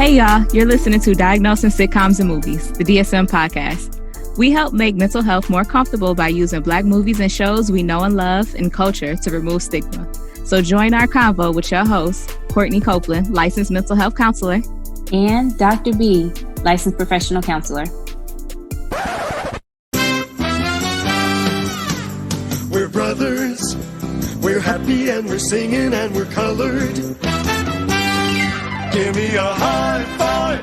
Hey y'all, you're listening to Diagnosing Sitcoms and Movies, the DSM podcast. We help make mental health more comfortable by using Black movies and shows we know and love and culture to remove stigma. So join our convo with your host, Courtney Copeland, licensed mental health counselor, and Dr. B, licensed professional counselor. We're brothers, we're happy and we're singing and we're colored. Give me a high five.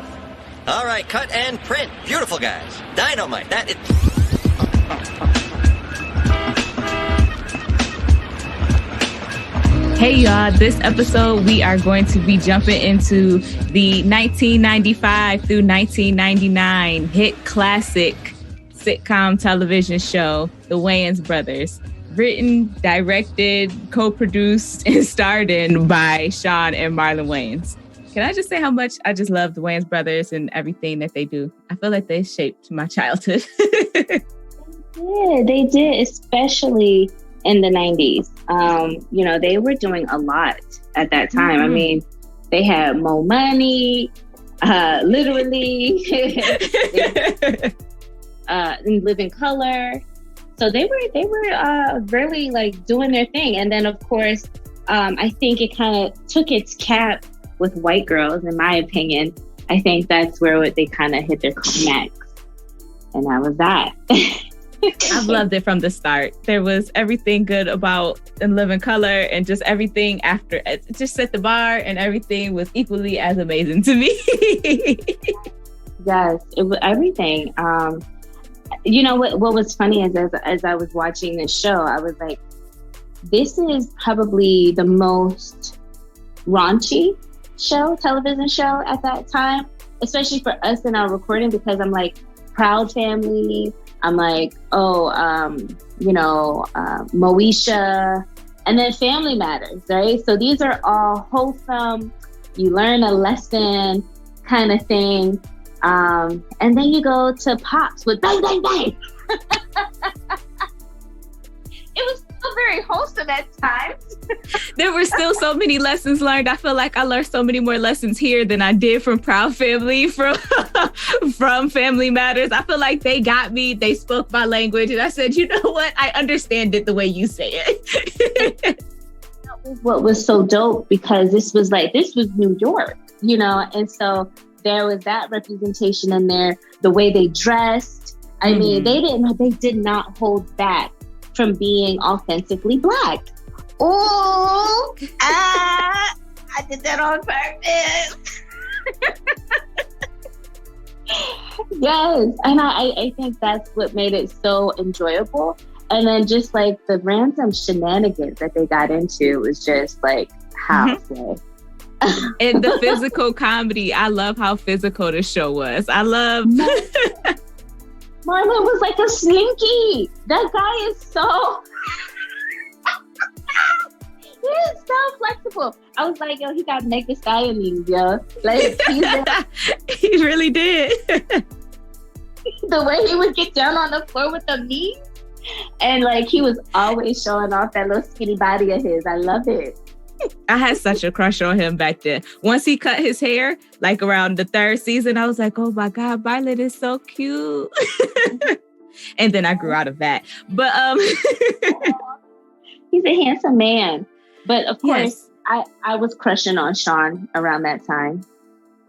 All right, cut and print. Beautiful, guys. Dynamite. That is... Hey y'all, this episode we are going to be jumping into the 1995 through 1999 hit classic sitcom television show, The Wayans Brothers. Written, directed, co-produced, and starred in by Shawn and Marlon Wayans. Can I just say how much I just love the Wayans Brothers and everything that they do? I feel like they shaped my childhood. They did, especially in the 90s. They were doing a lot at that time. Mm-hmm. I mean, they had more money, literally, and Live in Color. So they were really like doing their thing. And then, of course, I think it kind of took its cap with white girls, in my opinion. I think that's where they kind of hit their climax. And that was that. I've loved it from the start. There was everything good about In Live in Color, and just everything after it just set the bar, and everything was equally as amazing to me. Yes, it was everything. What was funny is as I was watching this show, I was like, this is probably the most raunchy television show at that time, especially for us in our recording, because I'm like, Proud Family, I'm like, Moesha, and then Family Matters, right? So these are all wholesome, you learn a lesson kind of thing. And then you go to Pops with Bang Bang Bang. It was still very wholesome at times. There were still so many lessons learned. I feel like I learned so many more lessons here than I did from Proud Family, from Family Matters. I feel like they got me. They spoke my language. And I said, you know what? I understand it the way you say it. What was so dope, because this was New York, and so there was that representation in there, the way they dressed. I mean, they did not hold back from being authentically Black. Oh, I did that on purpose. Yes, and I think that's what made it so enjoyable. And then just like the random shenanigans that they got into was just like halfway. And the physical comedy, I love how physical the show was. I love... Marlon was like a slinky. That guy is so... He is so flexible. I was like, yo, he got Meg Thee Stallion, yo. Like, he really did. The way he would get down on the floor with the knees. And like, he was always showing off that little skinny body of his. I love it. I had such a crush on him back then. Once he cut his hair, like around the third season, I was like, oh my God, Violet is so cute. And then I grew out of that. But he's a handsome man. But of course, yes. I was crushing on Shawn around that time.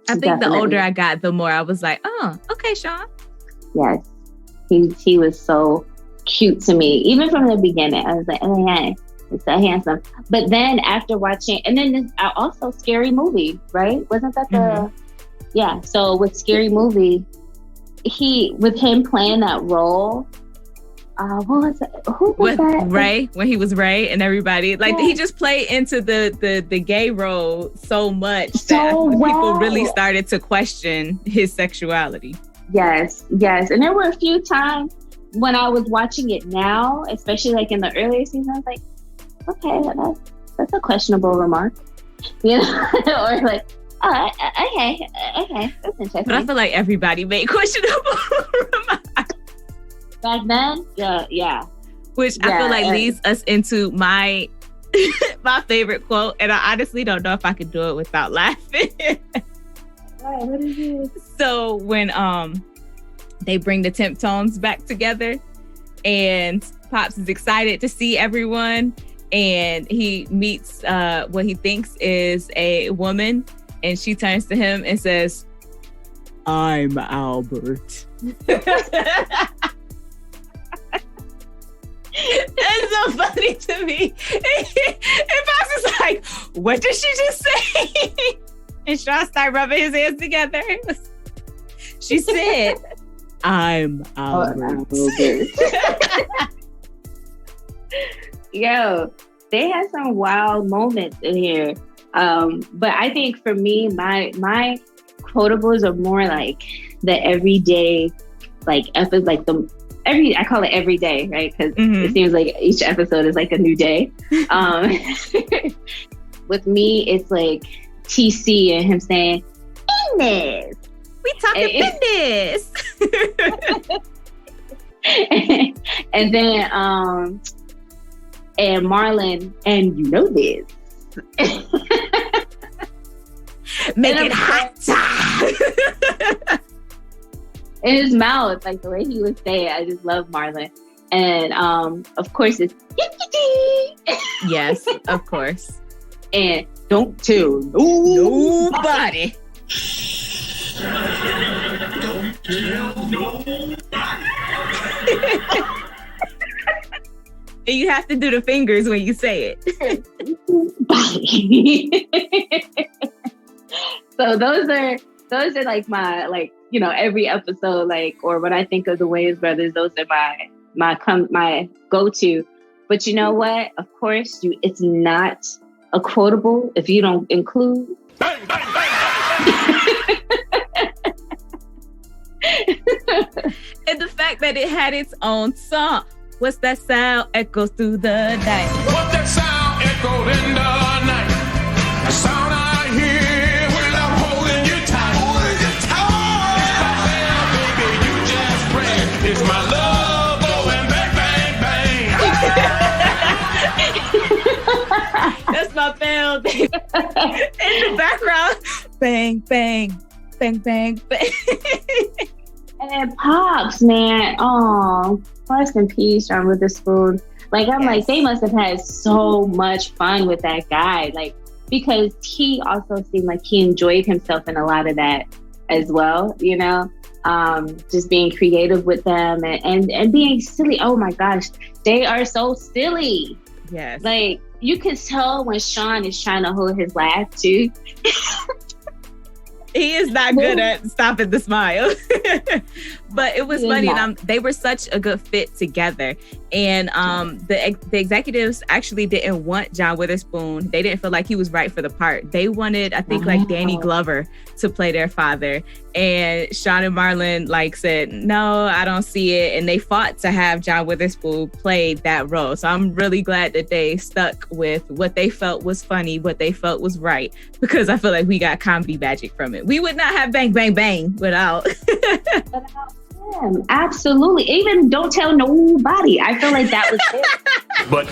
I think definitely. The older I got, the more I was like, oh, okay, Shawn. Yes. He was so cute to me. Even from the beginning, I was like, oh yeah. It's so handsome. But then after watching, and then this, also Scary Movie, right? Wasn't that the... Yeah, so with Scary Movie, with him playing that role, what was it? Who was that? Ray, when he was Ray and everybody. Like, he just played into the gay role so much that people really started to question his sexuality. Yes. And there were a few times when I was watching it now, especially like in the earlier season, I was like, okay, that's a questionable remark, or like, oh, okay, that's interesting. But I feel like everybody made questionable remarks back then. Yeah. Which I feel like leads us into my favorite quote, and I honestly don't know if I could do it without laughing. Right, what is it? So when they bring the Temp Tones back together, and Pops is excited to see everyone, and he meets what he thinks is a woman, and she turns to him and says, "I'm Albert." That's so funny to me. And Pops is like, "What did she just say?" And Shawn started rubbing his hands together. She said, "I'm Albert." Yo, they had some wild moments in here. But I think for me, my quotables are more like the everyday, like episode, like I call it every day, right? Because it seems like each episode is like a new day. With me, it's like TC and him saying, "Business. We talking business." And then and Marlon, "And you know this." Make it hot. In his mouth, like the way he would say it, I just love Marlon. And of course it's Yes, of course. And don't tell nobody. Don't tell nobody. And you have to do the fingers when you say it. So those are like my, like, you know, every episode, like, or when I think of the Wayans Brothers, those are my go-to. But you know what? Of course, it's not a quotable if you don't include. Bang, bang, bang, And the fact that it had its own song. What's that sound? Echoes through the night. What's that sound echoed in the night? The sound I hear when I'm holding you tight. It's my love going bang, bang, bang. That's my bell. In the background, bang, bang, bang, bang, bang. And Pops, man, oh, rest in peace, Shawn Witherspoon. Like, I'm like, they must have had so much fun with that guy. Like, because he also seemed like he enjoyed himself in a lot of that as well, you know? Just being creative with them and being silly. Oh my gosh, they are so silly. Yes. Like, you can tell when Shawn is trying to hold his laugh too. He is not good at stopping the smile. But it was funny. And they were such a good fit together. And the executives actually didn't want John Witherspoon. They didn't feel like he was right for the part. They wanted, I think, like Danny Glover to play their father. And Shawn and Marlon like said, "No, I don't see it." And they fought to have John Witherspoon play that role. So I'm really glad that they stuck with what they felt was funny, what they felt was right, because I feel like we got comedy magic from it. We would not have Bang Bang Bang without him. Absolutely. Even Don't Tell Nobody. I feel like that was it. But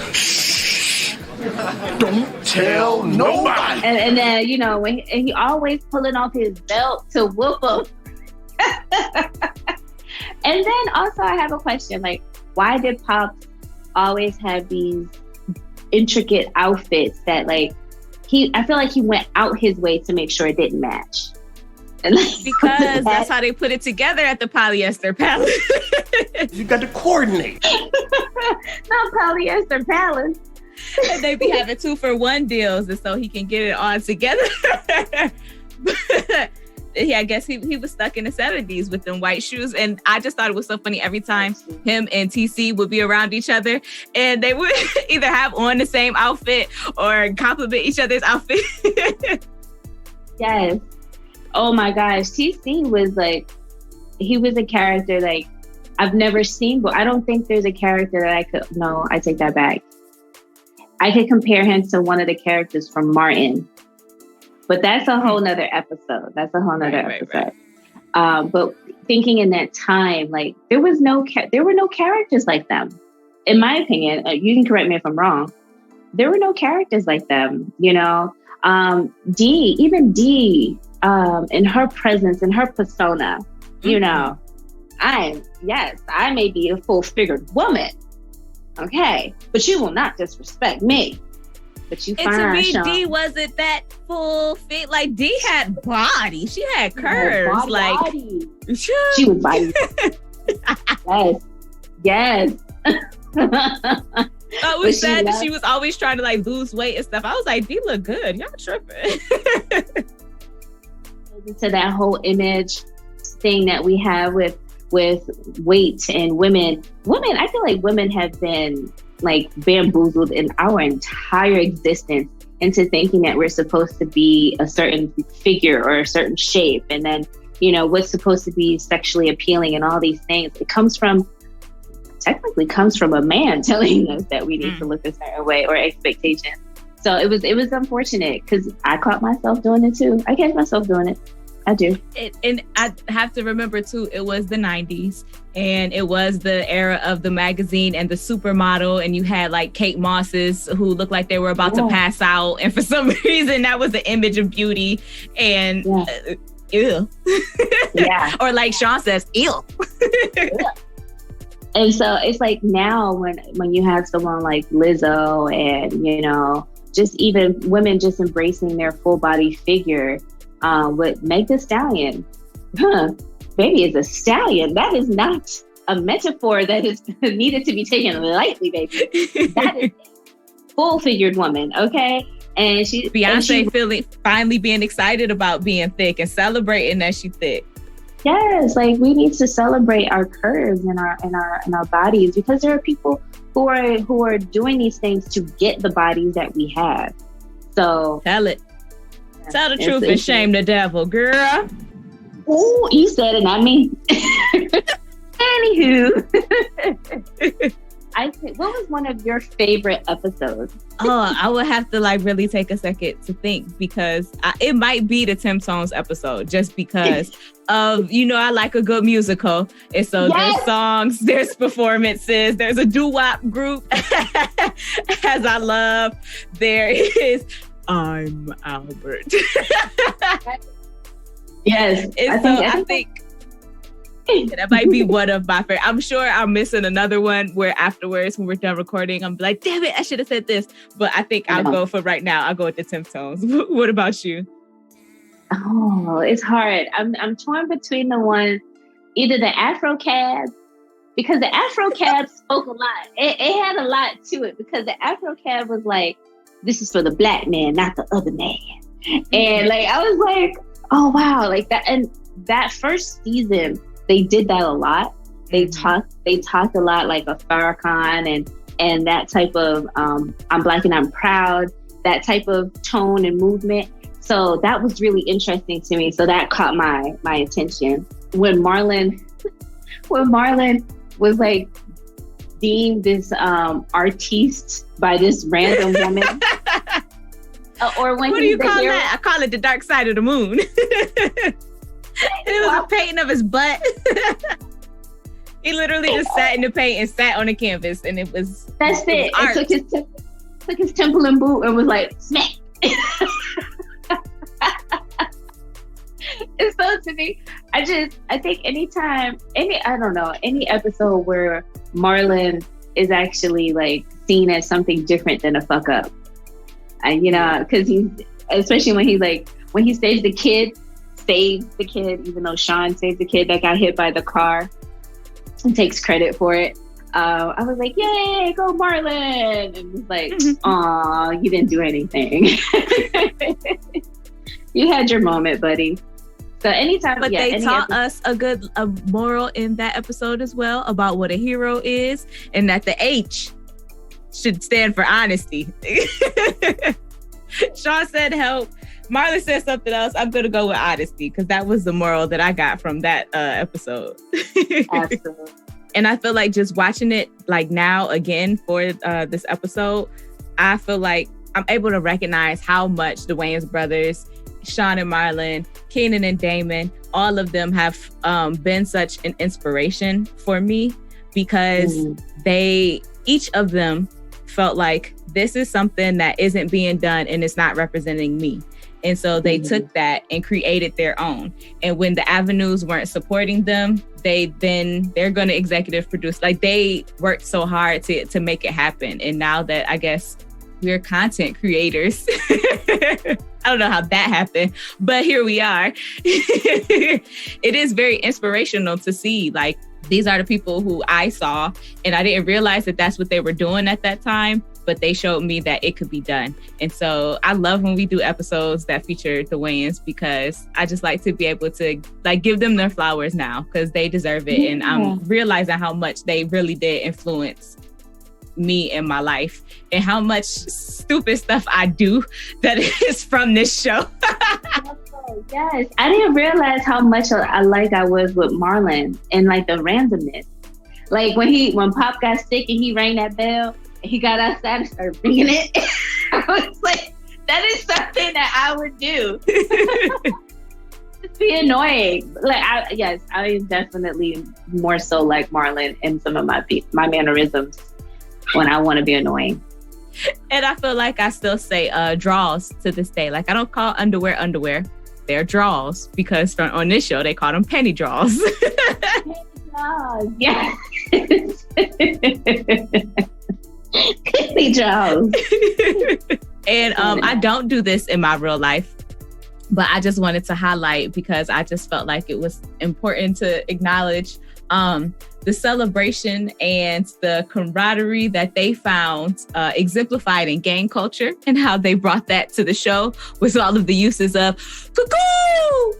don't tell nobody. And then, you know, when he always pulling off his belt to whoop him. And then also I have a question, like, why did Pops always have these intricate outfits that, like, I feel like he went out his way to make sure it didn't match. And because that's how they put it together at the Polyester Palace. You got to coordinate. Not Polyester Palace. And they be having 2-for-1 deals, and so he can get it all together. Yeah, I guess he was stuck in the 70s with them white shoes. And I just thought it was so funny every time him and TC would be around each other, and they would either have on the same outfit or compliment each other's outfit. Yes. Oh my gosh. TC was like, he was a character like I've never seen, but I don't think there's a character that I take that back. I could compare him to one of the characters from Martin, but that's a whole nother episode. Right. But thinking in that time, like there were no characters like them. In my opinion, you can correct me if I'm wrong. There were no characters like them, you know. Dee in her presence, in her persona, you know, I may be a full-figured woman, okay, but you will not disrespect me. But you find to me, Shawn, D wasn't that full fit. Like D had body, she had curves. Body. She was body. Yes. I was sad that she was always trying to like lose weight and stuff. I was like, D look good. Y'all tripping. To that whole image thing that we have with weight and women, I feel like women have been like bamboozled in our entire existence into thinking that we're supposed to be a certain figure or a certain shape, and then, you know, what's supposed to be sexually appealing and all these things. It technically comes from a man telling us that we need to look a certain way, or expectations. So it was unfortunate, because I caught myself doing it too. I catch myself doing it. I do. And I have to remember too, it was the 90s, and it was the era of the magazine and the supermodel, and you had like Kate Mosses who looked like they were about to pass out, and for some reason that was the image of beauty, and ew. Yeah. Or like Shawn says, ew. And so it's like now when you have someone like Lizzo, and, you know, just even women just embracing their full body figure, with Meg Thee Stallion. Baby is a stallion. That is not a metaphor that is needed to be taken lightly, baby. That is a full-figured woman, okay? And Beyonce finally being excited about being thick and celebrating that she's thick. Yes, like we need to celebrate our curves and our bodies, because there are people who are doing these things to get the bodies that we have. So tell it. Tell the truth and shame the devil, girl. Ooh, you said it, not me. Anywho, what was one of your favorite episodes? I would have to like really take a second to think, because it might be the Temptones episode, just because of, you know, I like a good musical. And so there's songs, there's performances, there's a doo-wop group, as I love. There is I'm Albert. Yes. I think that might be one of my favorite. I'm sure I'm missing another one where afterwards, when we're done recording, I'm like, damn it, I should have said this. But I think I'll go for right now. I'll go with the Temptones. What about you? Oh, it's hard. I'm torn between the one, either the Afro Cab, because the Afro Cab spoke a lot. It had a lot to it, because the Afro Cab was like, this is for the black man, not the other man. And like, I was like, oh wow, like that. And that first season, they did that a lot. They talked a lot like a Farrakhan and that type of I'm Black and I'm Proud, that type of tone and movement. So that was really interesting to me. So that caught my attention. When Marlon was like deemed this artiste by this random woman. Or when what do you call that? I call it the dark side of the moon. And it was a painting of his butt. He literally just sat in the paint and sat on the canvas, and it was that's it. It took his temple and boot and was like smack. And so to me, I think any episode where Marlon is actually like seen as something different than a fuck up, and you know, because especially when he saves the kid, even though Shawn saved the kid that got hit by the car and takes credit for it. I was like, yay, go Marlon. And it was like, aw, you didn't do anything. You had your moment, buddy. So anytime, but they taught us a moral in that episode as well about what a hero is, and that the H should stand for honesty. Shawn said help. Marlon said something else. I'm going to go with honesty, because that was the moral that I got from that episode. Absolutely. And I feel like just watching it like now again for this episode, I feel like I'm able to recognize how much the Wayans brothers, Shawn and Marlon, Kenan and Damon, all of them have been such an inspiration for me, because each of them felt like this is something that isn't being done and it's not representing me. And so they took that and created their own. And when the avenues weren't supporting them, they're going to executive produce. Like, they worked so hard to make it happen. And now that I guess we're content creators, I don't know how that happened, but here we are. It is very inspirational to see, like, these are the people who I saw, and I didn't realize that that's what they were doing at that time, but they showed me that it could be done. And so I love when we do episodes that feature the Wayans, because I just like to be able to, like, give them their flowers now, because they deserve it. Yeah. And I'm realizing how much they really did influence me in my life, and how much stupid stuff I do that is from this show. Yes, I didn't realize how much I was with Marlon, and like the randomness. Like when Pop got sick and he rang that bell, and he got outside and started ringing it. I was like, that is something that I would do. Just be annoying. Like, I am definitely more so like Marlon in some of my mannerisms when I want to be annoying. And I feel like I still say draws to this day. Like, I don't call underwear. They're draws, because on this show, they call them penny draws. Penny draws, yes. Penny draws. And I don't do this in my real life, but I just wanted to highlight, because I just felt like it was important to acknowledge the celebration and the camaraderie that they found exemplified in gang culture, and how they brought that to the show with all of the uses of cuckoo,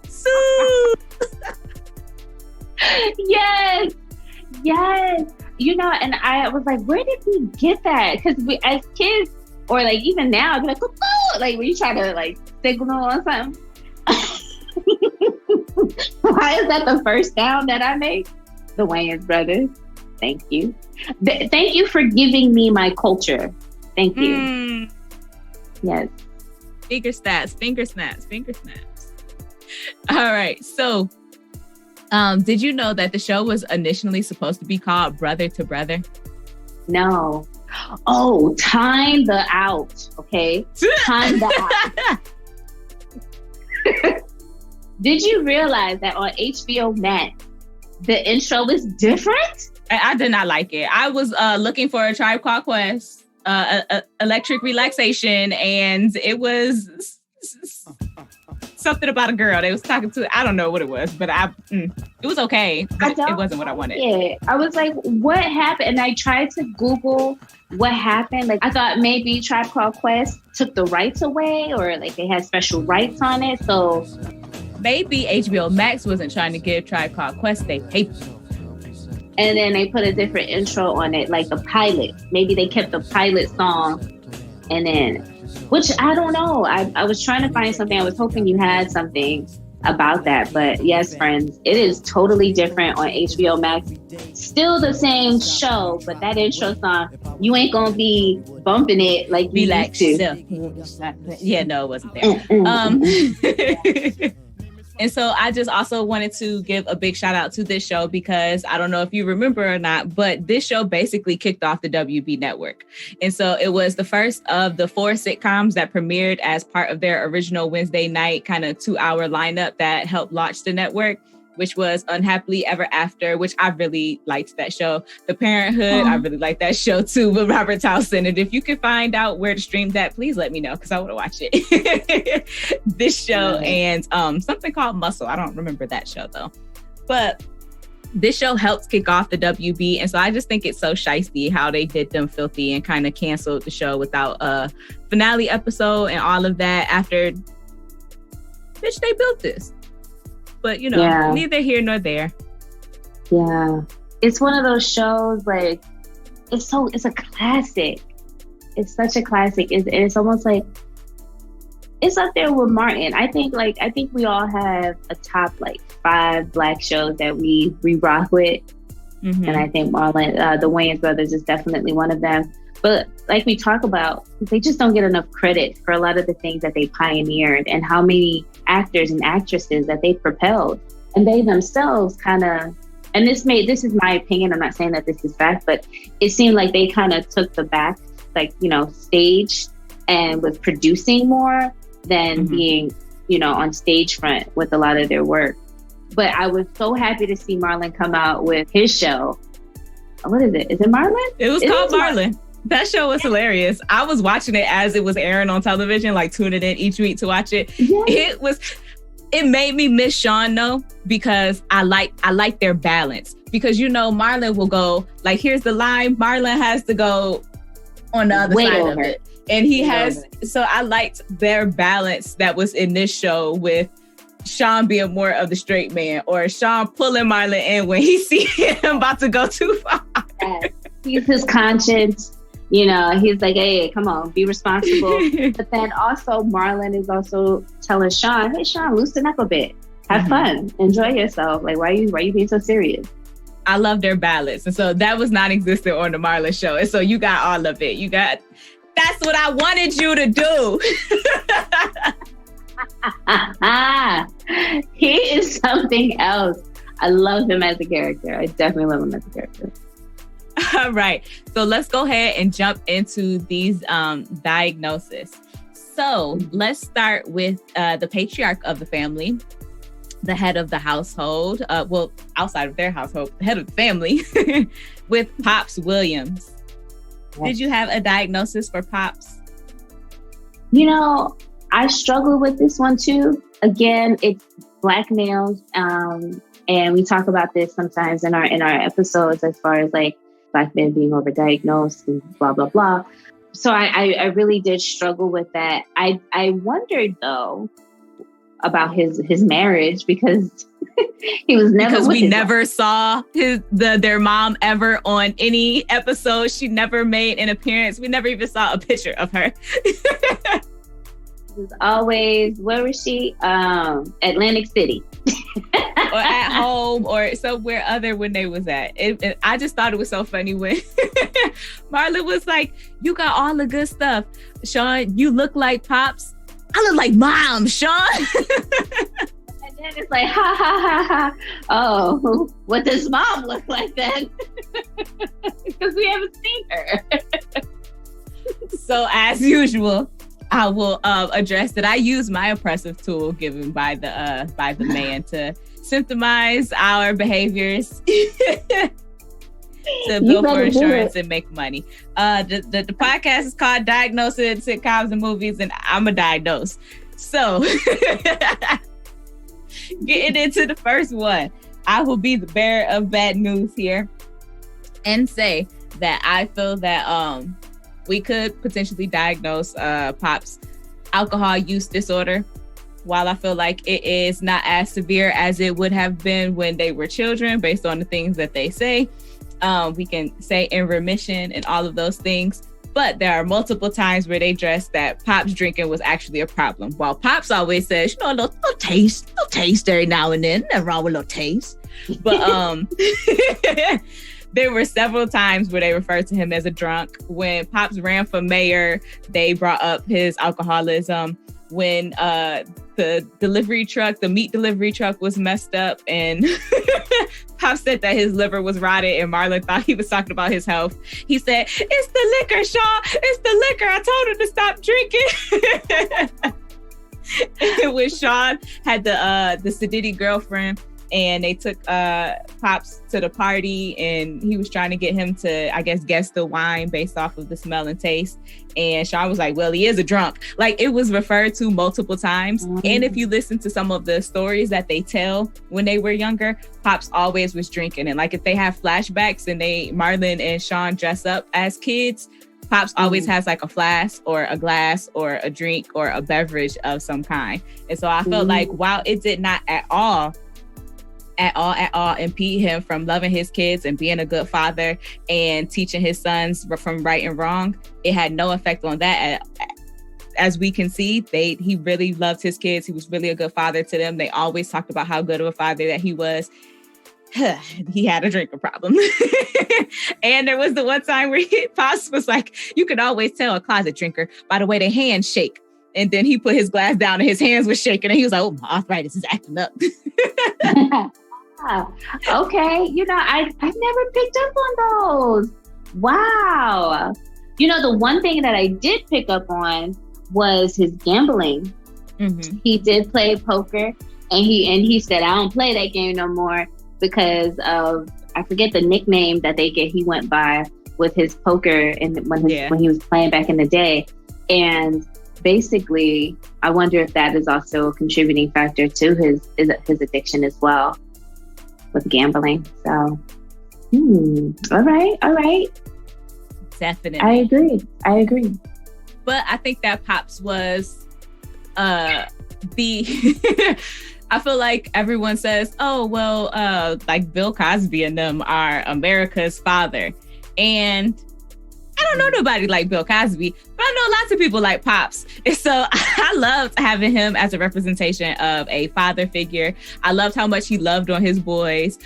Sue. Yes. You know, and I was like, where did we get that? Because we, as kids, or like even now, I'd be like, cuckoo, like when you try to like signal or something. Why is that the first sound that I make? The Wayans brothers. Thank you. Thank you for giving me my culture. Thank you. Yes. Finger snaps. All right. So, did you know that the show was initially supposed to be called Brother to Brother? No. Oh, time the out. Okay. Time the out. Did you realize that on HBO Max, the intro is different? I did not like it. I was looking for a Tribe Called Quest, Electric Relaxation, and it was something about a girl they was talking to. I don't know what it was, but it was okay. But it wasn't what I wanted. Yeah, I was like, what happened? And I tried to Google what happened. Like, I thought maybe Tribe Called Quest took the rights away, or like they had special rights on it. So maybe HBO Max wasn't trying to give Tribe Called Quest they paper. And then they put a different intro on it, like the pilot. Maybe they kept the pilot song, and then, which I don't know. I was trying to find something. I was hoping you had something about that. But yes, friends, it is totally different on HBO Max. Still the same show, but that intro song, you ain't gonna be bumping it like you used to. Yeah, no, it wasn't there. And so I just also wanted to give a big shout out to this show, because I don't know if you remember or not, but this show basically kicked off the WB network. And so it was the first of the 4 sitcoms that premiered as part of their original Wednesday night kind of 2-hour lineup that helped launch the network, which was Unhappily Ever After, which I really liked that show. The Parenthood, I really liked that show too, with Robert Towson. And if you can find out where to stream that, please let me know, because I want to watch it. This show and something called Muscle. I don't remember that show though. But this show helped kick off the WB. And so I just think it's so shiesty how they did them filthy and kind of canceled the show without a finale episode and all of that after, bitch, they built this. But, you know, neither here nor there. Yeah. It's one of those shows, like, it's a classic. It's such a classic. It's almost like, it's up there with Martin. I think we all have a top, like, 5 Black shows that we rock with. Mm-hmm. And I think Marlon, the Wayans brothers is definitely one of them. But like we talk about, they just don't get enough credit for a lot of the things that they pioneered and how many actors and actresses that they propelled. And they themselves kind of, and this is my opinion, I'm not saying that this is fact, but it seemed like they kind of took the back, like, you know, stage and was producing more than being, you know, on stage front with a lot of their work. But I was so happy to see Marlon come out with his show. What is it? Is it Marlon? It was called Marlon. That show was hilarious. I was watching it as it was airing on television, like tuning in each week to watch it. It made me miss Shawn though, because I like their balance. Because, you know, Marlon will go, like, here's the line. Marlon has to go on the other side of it. And he has, so I liked their balance that was in this show with Shawn being more of the straight man, or Shawn pulling Marlon in when he see him about to go too far. Yes. He's his conscience. You know, he's like, hey, come on, be responsible. But then also Marlon is also telling Shawn, hey, Shawn, loosen up a bit. Have fun. Enjoy yourself. Like, why are you being so serious? I love their balance. And so that was non-existent on the Marlon show. And so you got all of it. That's what I wanted you to do. He is something else. I love him as a character. I definitely love him as a character. All right. So let's go ahead and jump into these diagnoses. So let's start with the patriarch of the family, the head of the household. Well, outside of their household, the head of the family, with Pops Williams. Did you have a diagnosis for Pops? You know, I struggle with this one too. Again, it's Black males, and we talk about this sometimes in our episodes as far as like Black men being overdiagnosed and blah blah blah. So I really did struggle with that. I wondered though about his marriage, because he was never, because we never saw their mom ever on any episode. She never made an appearance. We never even saw a picture of her. Was always, where was she? Atlantic City. Or at home or somewhere other when they was at. I just thought it was so funny when Marlon was like, you got all the good stuff. Shawn, you look like Pops. I look like Mom, Shawn. And then it's like, ha, ha, ha, ha. Oh, what does Mom look like then? Because we haven't seen her. So as usual, I will address that I use my oppressive tool given by the man to symptomize our behaviors to bill for insurance and make money. The podcast is called Diagnosing Sitcoms and Movies, and I'm a diagnose. So getting into the first one, I will be the bearer of bad news here and say that I feel that we could potentially diagnose Pop's alcohol use disorder. While I feel like it is not as severe as it would have been when they were children, based on the things that they say, we can say in remission and all of those things. But there are multiple times where they address that Pop's drinking was actually a problem. While Pops always says, you know, a little taste every now and then, nothing wrong with a little taste. But there were several times where they referred to him as a drunk. When Pops ran for mayor, they brought up his alcoholism. When the meat delivery truck was messed up, and Pop said that his liver was rotted, and Marlon thought he was talking about his health. He said, it's the liquor, Shawn. It's the liquor. I told him to stop drinking. And when Shawn had the Sedity girlfriend, and they took Pops to the party, and he was trying to get him to, I guess, guess the wine based off of the smell and taste. And Shawn was like, well, he is a drunk. Like, it was referred to multiple times. And if you listen to some of the stories that they tell when they were younger, Pops always was drinking. And like, if they have flashbacks and Marlon and Shawn dress up as kids, Pops always has like a flask or a glass or a drink or a beverage of some kind. And so I felt like, while it did not at all impede him from loving his kids and being a good father and teaching his sons from right and wrong, it had no effect on that. As we can see, he really loved his kids. He was really a good father to them. They always talked about how good of a father that he was. He had a drinking problem. And there was the one time where Pops was like, you could always tell a closet drinker by the way their hands shake. And then he put his glass down and his hands were shaking, and he was like, oh, my arthritis is acting up. Okay, you know, I've never picked up on those. Wow. The one thing that I did pick up on was his gambling. Mm-hmm. He did play poker, and he said, I don't play that game no more because of, I forget the nickname that he went by with his poker and when he was playing back in the day. And basically, I wonder if that is also a contributing factor to his addiction as well with gambling. So, all right. Definitely. I agree. But I think that Pops was I feel like everyone says, oh, well, like Bill Cosby and them are America's father. And I don't know nobody like Bill Cosby, but I know lots of people like Pops. And so I loved having him as a representation of a father figure. I loved how much he loved on his boys.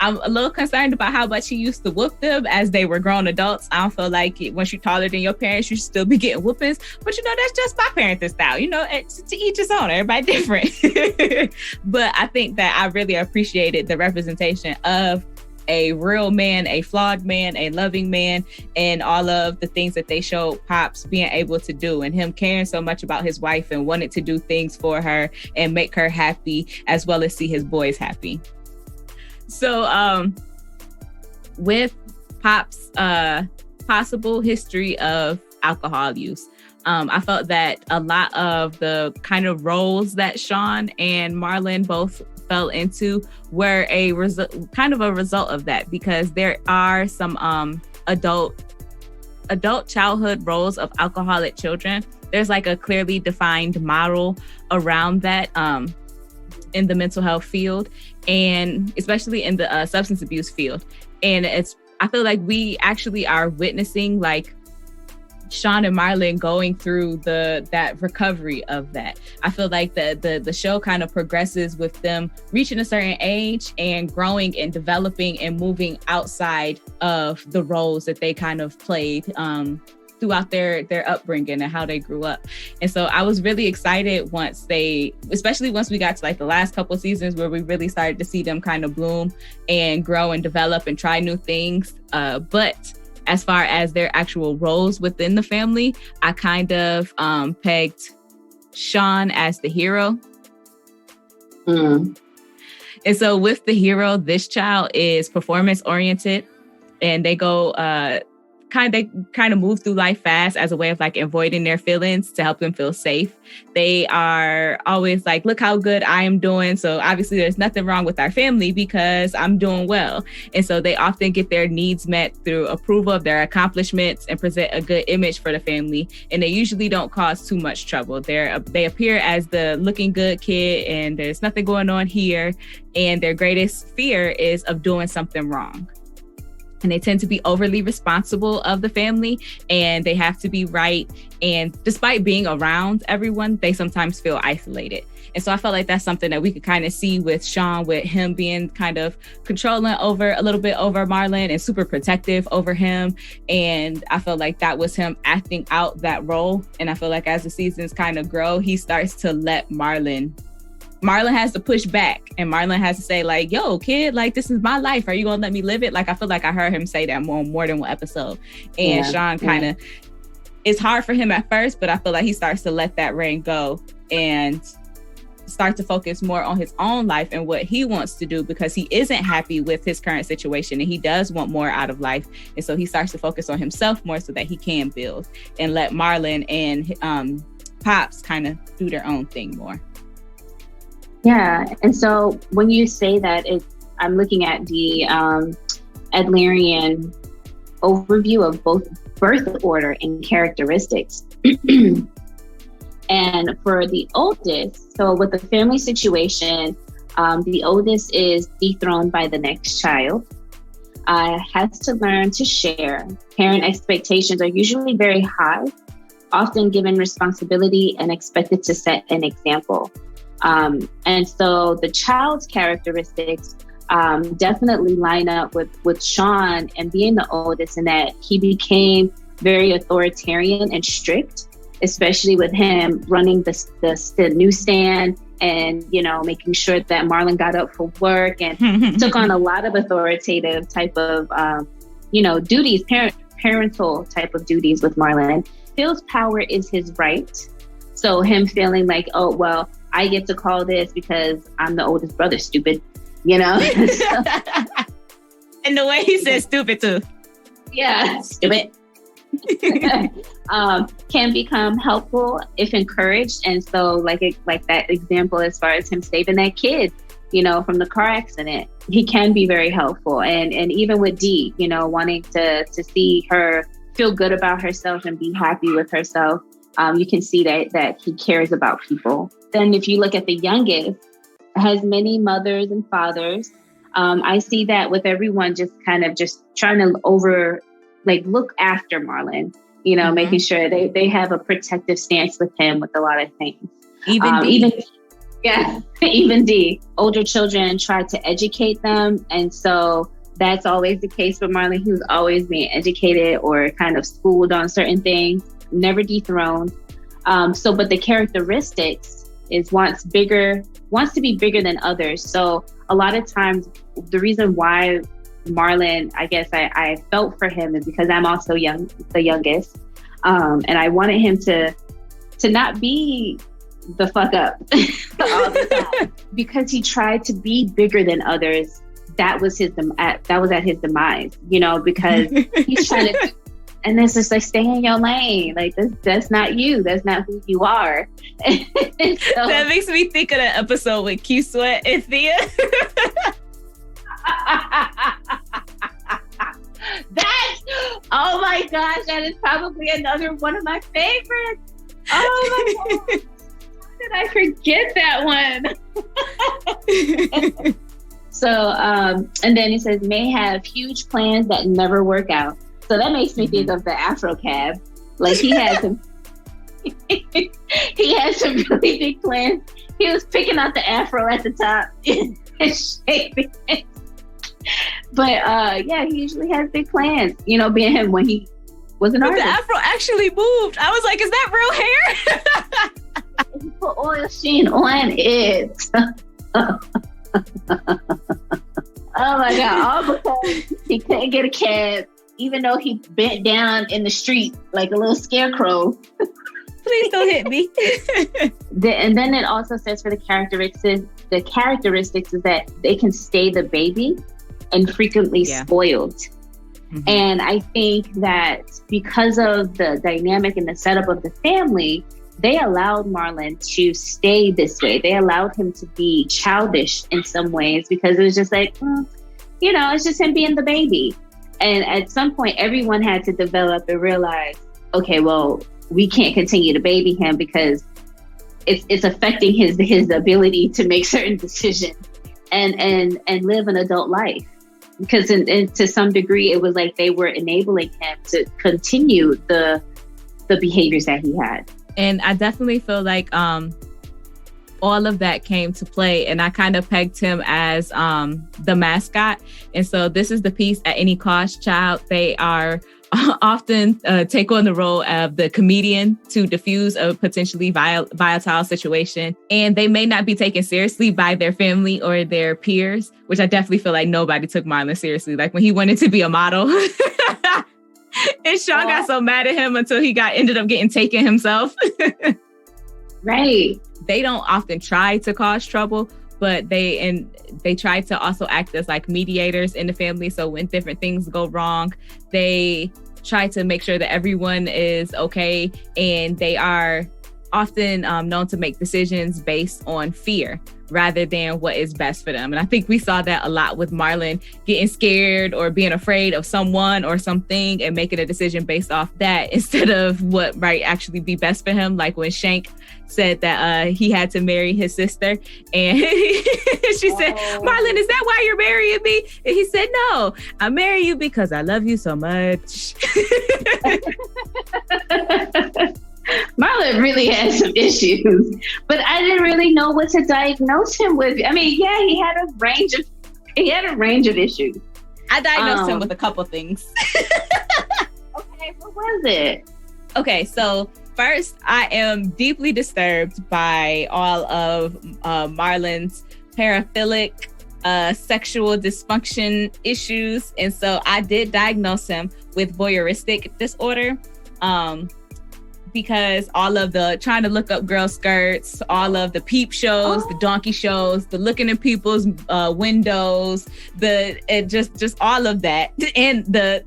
I'm a little concerned about how much he used to whoop them as they were grown adults. I don't feel like once you're taller than your parents, you should still be getting whoopings. But, that's just my parenting style. To each his own. Everybody different. But I think that I really appreciated the representation of a real man, a flawed man, a loving man, and all of the things that they showed Pops being able to do, and him caring so much about his wife and wanting to do things for her and make her happy, as well as see his boys happy. So with Pop's possible history of alcohol use, I felt that a lot of the kind of roles that Shawn and Marlon both fell into were a result of that, because there are some adult childhood roles of alcoholic children. There's like a clearly defined model around that in the mental health field, and especially in the substance abuse field. And I feel like we actually are witnessing like Shawn and Marlon going through that recovery of that. I feel like the show kind of progresses with them reaching a certain age and growing and developing and moving outside of the roles that they kind of played throughout their upbringing and how they grew up. And so I was really excited especially once we got to like the last couple of seasons where we really started to see them kind of bloom and grow and develop and try new things. But as far as their actual roles within the family, I kind of pegged Shawn as the hero. And so with the hero, this child is performance oriented, and they go kind of move through life fast as a way of like avoiding their feelings to help them feel safe. They are always like, look how good I am doing. So obviously there's nothing wrong with our family because I'm doing well. And so they often get their needs met through approval of their accomplishments and present a good image for the family. And they usually don't cause too much trouble. They appear as the looking good kid and there's nothing going on here. And their greatest fear is of doing something wrong. And they tend to be overly responsible of the family, and they have to be right. And despite being around everyone, they sometimes feel isolated. And so I felt like that's something that we could kind of see with Shawn, with him being kind of controlling a little bit over Marlon and super protective over him. And I felt like that was him acting out that role. And I feel like as the seasons kind of grow, he starts to let Marlon has to push back, and Marlon has to say like, yo, kid, like, this is my life. Are you going to let me live it? Like, I feel like I heard him say that more than one episode. And Shawn kind of, it's hard for him at first, but I feel like he starts to let that reign go and start to focus more on his own life and what he wants to do, because he isn't happy with his current situation and he does want more out of life. And so he starts to focus on himself more so that he can build, and let Marlon and Pops kind of do their own thing more. Yeah, and so when you say that, I'm looking at the Adlerian overview of both birth order and characteristics. And for the oldest, so with the family situation, the oldest is dethroned by the next child, has to learn to share. Parent expectations are usually very high, often given responsibility and expected to set an example. And so the child's characteristics definitely line up with Shawn and being the oldest, in that he became very authoritarian and strict, especially with him running the newsstand and, making sure that Marlon got up for work, and took on a lot of authoritative type of, duties, parental type of duties with Marlon. Feels power is his right. So him feeling like, oh, well, I get to call this because I'm the oldest brother, stupid, you know? And the way he says stupid too. Yeah, stupid. Can become helpful if encouraged. And so like that example as far as him saving that kid, you know, from the car accident, he can be very helpful. And even with Dee, you know, wanting to see her feel good about herself and be happy with herself, you can see that he cares about people. Then if you look at the youngest, has many mothers and fathers. I see that with everyone just kind of just trying to look after Marlon, you know, making sure they have a protective stance with him with a lot of things. Even Dee. Older children try to educate them. And so that's always the case with Marlon. He was always being educated or kind of schooled on certain things, never dethroned. But the characteristics is wants to be bigger than others. So a lot of times the reason why Marlon, I guess I felt for him is because I'm also the youngest. And I wanted him to not be the fuck up all the time because he tried to be bigger than others. That was at his demise, you know, because he's trying to, and it's just like, stay in your lane. Like that's not you. That's not who you are. So, that makes me think of that episode with Q Sweat and Thea. Oh my gosh, that is probably another one of my favorites. Oh my God. How did I forget that one? So, and then he says, may have huge plans that never work out. So that makes me think of the Afro Cab. Like he had some really big plans. He was picking out the Afro at the top and shaping it. But he usually has big plans, you know, being him when he was an artist. The Afro actually moved. I was like, is that real hair? He put oil sheen on it. Oh my God, all because he couldn't get a cab, even though he bent down in the street like a little scarecrow. Please don't hit me. And then it also says for the characteristics is that they can stay the baby and frequently spoiled. And I think that because of the dynamic and the setup of the family, they allowed Marlon to stay this way. They allowed him to be childish in some ways because it was just like, you know, it's just him being the baby. And at some point, everyone had to develop and realize, okay, well, we can't continue to baby him because it's affecting his ability to make certain decisions and live an adult life. Because to some degree, it was like they were enabling him to continue the behaviors that he had. And I definitely feel like all of that came to play. And I kind of pegged him as the mascot. And so this is the piece, At Any Cost, Child. They are often take on the role of the comedian to diffuse a potentially volatile situation. And they may not be taken seriously by their family or their peers, which I definitely feel like nobody took Marlon seriously. Like when he wanted to be a model. And Shawn got so mad at him until he ended up getting taken himself. Right. They don't often try to cause trouble, but they try to also act as like mediators in the family. So when different things go wrong, they try to make sure that everyone is okay. And they are often known to make decisions based on fear rather than what is best for them. And I think we saw that a lot with Marlon getting scared or being afraid of someone or something and making a decision based off that instead of what might actually be best for him. Like when Shank said that he had to marry his sister and she said, Marlon, is that why you're marrying me? And he said, no, I marry you because I love you so much. Marlon really had some issues, but I didn't really know what to diagnose him with. I mean, yeah, he had a range of issues. I diagnosed him with a couple things. Okay, what was it? Okay, so first, I am deeply disturbed by all of Marlon's paraphilic sexual dysfunction issues. And so I did diagnose him with voyeuristic disorder. Because all of the trying to look up girl skirts, all of the peep shows, the donkey shows, the looking in people's windows, just all of that, and and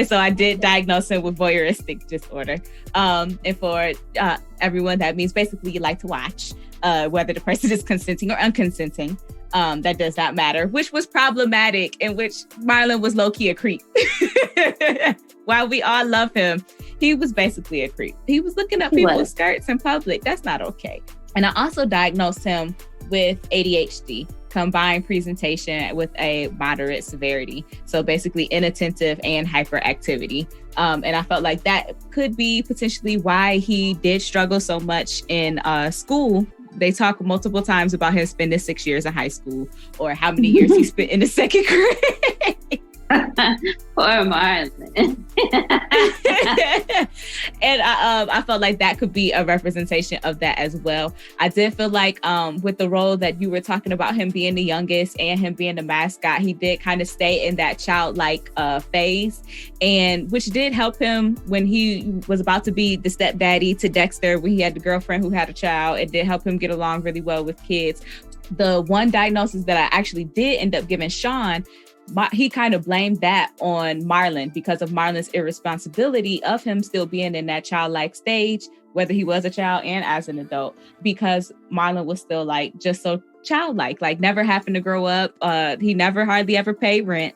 so I did diagnose him with voyeuristic disorder. And for everyone, that means basically you like to watch, whether the person is consenting or unconsenting. That does not matter, which was problematic, in which Marlon was low-key a creep. While we all love him, he was basically a creep. He was looking up people's skirts in public. That's not okay. And I also diagnosed him with ADHD, combined presentation with a moderate severity. So basically inattentive and hyperactivity. And I felt like that could be potentially why he did struggle so much in school. They talk multiple times about him spending 6 years in high school, or how many years he spent in the second grade. Poor Marlon. And I felt like that could be a representation of that as well. I did feel like with the role that you were talking about, him being the youngest and him being the mascot, he did kind of stay in that childlike phase, and which did help him when he was about to be the stepdaddy to Dexter, when he had the girlfriend who had a child. It did help him get along really well with kids. The one diagnosis that I actually did end up giving Shawn, he kind of blamed that on Marlon because of Marlon's irresponsibility of him still being in that childlike stage, whether he was a child and as an adult, because Marlon was still like just so childlike, like never having to grow up. He never hardly ever paid rent.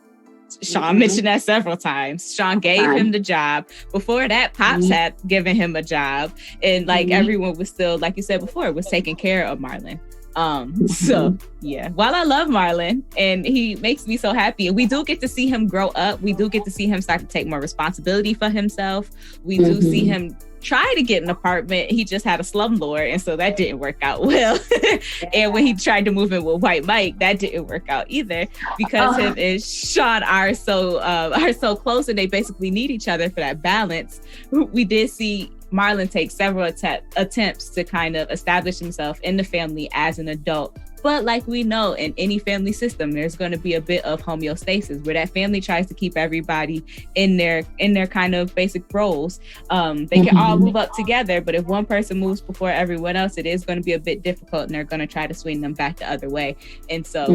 Shawn mentioned that several times. Shawn gave him the job. Before that, Pops had given him a job. And like everyone was still, like you said before, was taking care of Marlon. So yeah, while I love Marlon and he makes me so happy, and we do get to see him grow up, we do get to see him start to take more responsibility for himself. We do see him try to get an apartment. He just had a slumlord, and so that didn't work out well. And when he tried to move in with White Mike, that didn't work out either, because him and Shawn are so close, and they basically need each other for that balance. We did see Marlon take several attempts to kind of establish himself in the family as an adult. But like we know, in any family system, there's going to be a bit of homeostasis where that family tries to keep everybody in their kind of basic roles. They can all move up together, but if one person moves before everyone else, it is going to be a bit difficult, and they're going to try to swing them back the other way. And so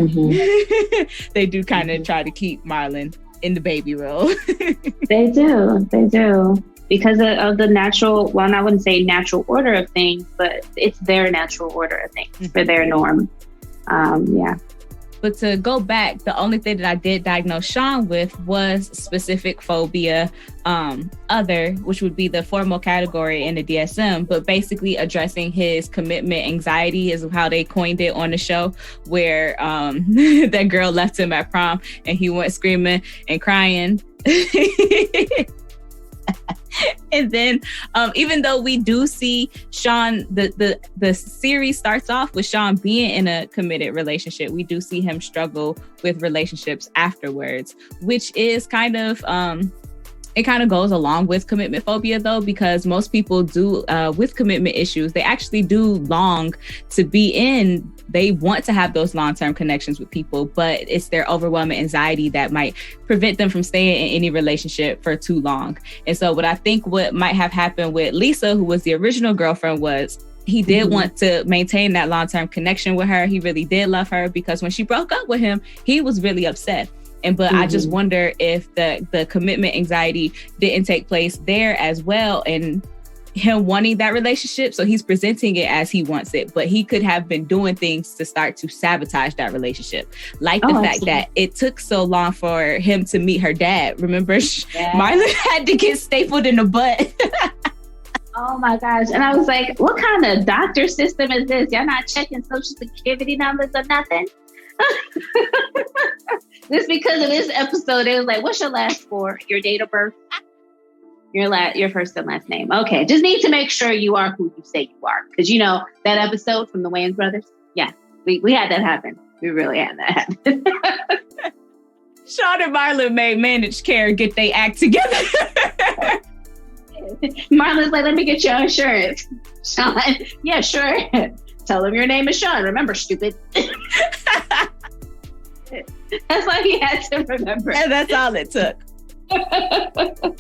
they do kind of try to keep Marlon in the baby role. They do. Because of the natural, well, I wouldn't say natural order of things, but it's their natural order of things for their norm. But to go back, the only thing that I did diagnose Shawn with was specific phobia, other, which would be the formal category in the DSM, but basically addressing his commitment anxiety is how they coined it on the show, where that girl left him at prom and he went screaming and crying. And then even though we do see Shawn, the series starts off with Shawn being in a committed relationship, we do see him struggle with relationships afterwards, which is kind of it kind of goes along with commitment phobia, though, because most people do with commitment issues, they actually do long to be in. They want to have those long-term connections with people, but it's their overwhelming anxiety that might prevent them from staying in any relationship for too long. And so what I think what might have happened with Lisa, who was the original girlfriend, was he did want to maintain that long-term connection with her. He really did love her, because when she broke up with him, he was really upset. But I just wonder if the commitment anxiety didn't take place there as well, and him wanting that relationship. So he's presenting it as he wants it, but he could have been doing things to start to sabotage that relationship. Like the fact that it took so long for him to meet her dad. Remember, Marlon had to get stapled in the butt. Oh my gosh. And I was like, what kind of doctor system is this? Y'all not checking social security numbers or nothing? Just because of this episode, it was like, what's your last four? Your date of birth? Your first and last name. Okay, just need to make sure you are who you say you are. Because you know, that episode from the Wayans Brothers? Yeah, we had that happen. We really had that happen. Shawn and Marlon made managed care get they act together. Marlon's like, let me get your insurance. Shawn, yeah, sure. tell him your name is Shawn. Remember, stupid. That's all he had to remember. And that's all it took. But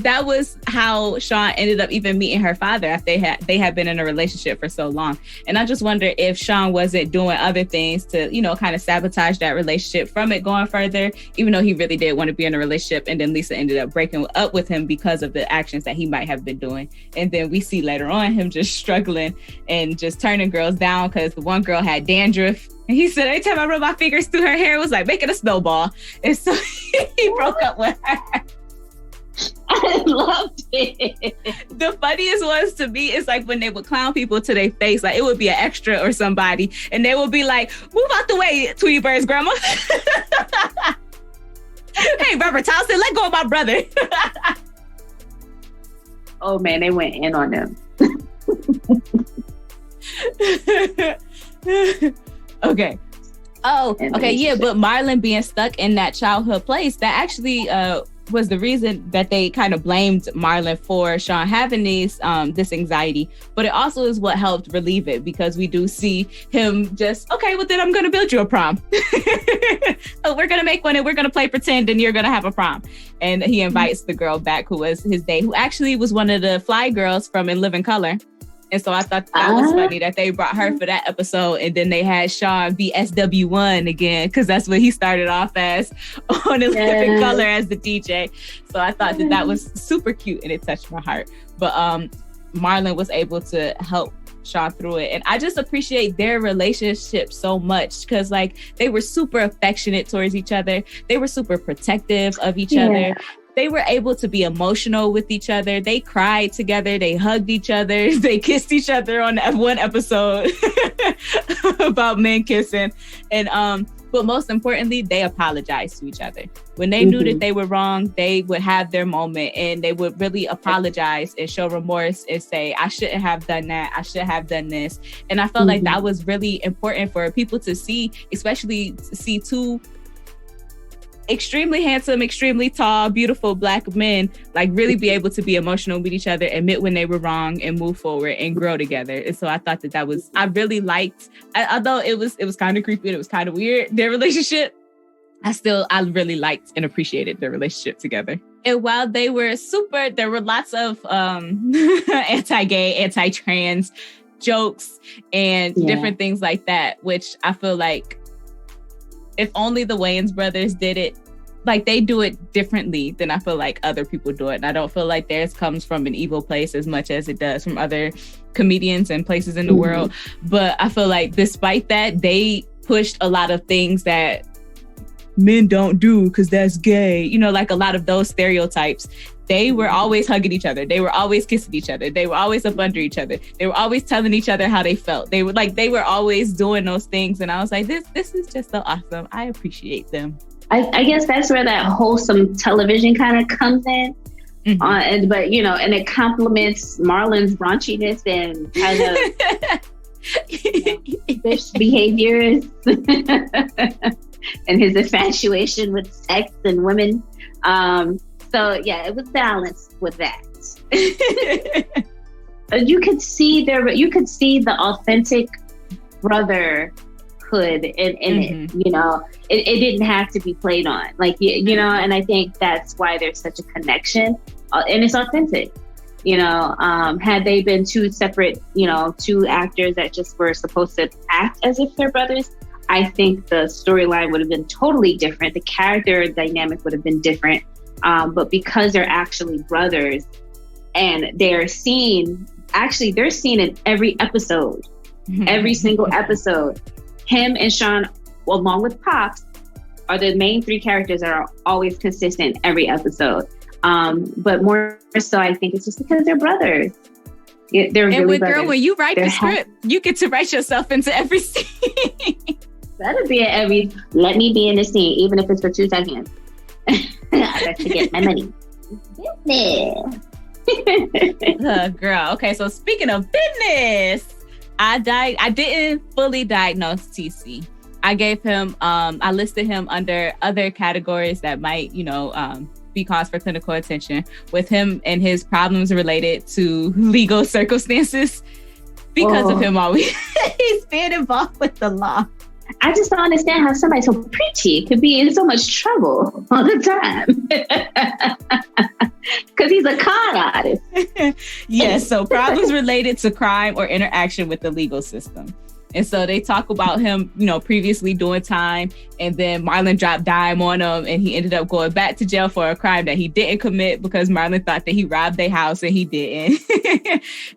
that was how Shawn ended up even meeting her father after they had been in a relationship for so long. And I just wonder if Shawn wasn't doing other things to, kind of sabotage that relationship from it going further, even though he really did want to be in a relationship. And then Lisa ended up breaking up with him because of the actions that he might have been doing. And then we see later on him just struggling and just turning girls down because the one girl had dandruff. And he said, every time I run my fingers through her hair, it was like making a snowball. And so he broke up with her. I loved it. The funniest ones to me is like when they would clown people to their face. Like it would be an extra or somebody. And they would be like, move out the way, Tweety Bird's grandma. Hey, Robert Townsend, let go of my brother. Oh, man, they went in on them. Okay. Oh, okay. Yeah. But Marlon being stuck in that childhood place, that actually was the reason that they kind of blamed Marlon for Shawn having this anxiety. But it also is what helped relieve it, because we do see him just, okay, well, then I'm going to build you a prom. Oh, we're going to make one and we're going to play pretend and you're going to have a prom. And he invites the girl back who was his date, who actually was one of the fly girls from In Living Color. And so I thought that was funny that they brought her for that episode. And then they had Shawn be SW1 again, because that's what he started off as on In Living Color as the DJ. So I thought that was super cute and it touched my heart. But Marlon was able to help Shawn through it. And I just appreciate their relationship so much, because like they were super affectionate towards each other. They were super protective of each other. They were able to be emotional with each other. They cried together. They hugged each other. They kissed each other on one episode about men kissing. And but most importantly, they apologized to each other. When they knew that they were wrong, they would have their moment and they would really apologize and show remorse and say, I shouldn't have done that. I should have done this. And I felt like that was really important for people to see, especially to see two extremely handsome, extremely tall, beautiful Black men like really be able to be emotional with each other, admit when they were wrong, and move forward and grow together. And so I thought that was, I really liked, although it was kind of creepy and it was kind of weird, their relationship, I really liked and appreciated their relationship together. And while they were super, there were lots of anti-gay, anti-trans jokes and different things like that, which I feel like if only the Wayans brothers did it, like they do it differently than I feel like other people do it. And I don't feel like theirs comes from an evil place as much as it does from other comedians and places in the world. But I feel like despite that, they pushed a lot of things that men don't do because that's gay. Like a lot of those stereotypes. They were always hugging each other. They were always kissing each other. They were always up under each other. They were always telling each other how they felt. They were always doing those things. And I was like, this is just so awesome. I appreciate them. I guess that's where that wholesome television kind of comes in. And it complements Marlon's raunchiness and kind of fish behaviors and his infatuation with sex and women. So yeah, it was balanced with that. You could see the authentic brotherhood in it. It didn't have to be played on, and I think that's why there's such a connection, and it's authentic. Had they been two separate, two actors that just were supposed to act as if they're brothers, I think the storyline would have been totally different. The character dynamic would have been different. But because they're actually brothers and they're seen in every episode, every single episode. Him and Shawn, along with Pops, are the main three characters that are always consistent every episode. But more so, I think it's just because they're brothers. They're really brothers. Girl, when you write the script, you get to write yourself into every scene. That'll be let me be in the scene, even if it's for 2 seconds. I got to get my money. Girl. Okay, so speaking of business, I didn't fully diagnose TC. I gave him, I listed him under other categories that might, be cause for clinical attention, with him and his problems related to legal circumstances because of him always he's been involved with the law. I just don't understand how somebody so preachy could be in so much trouble all the time. Because he's a con artist. Yes, so problems related to crime or interaction with the legal system. And so they talk about him, previously doing time, and then Marlon dropped dime on him, and he ended up going back to jail for a crime that he didn't commit because Marlon thought that he robbed their house and he didn't.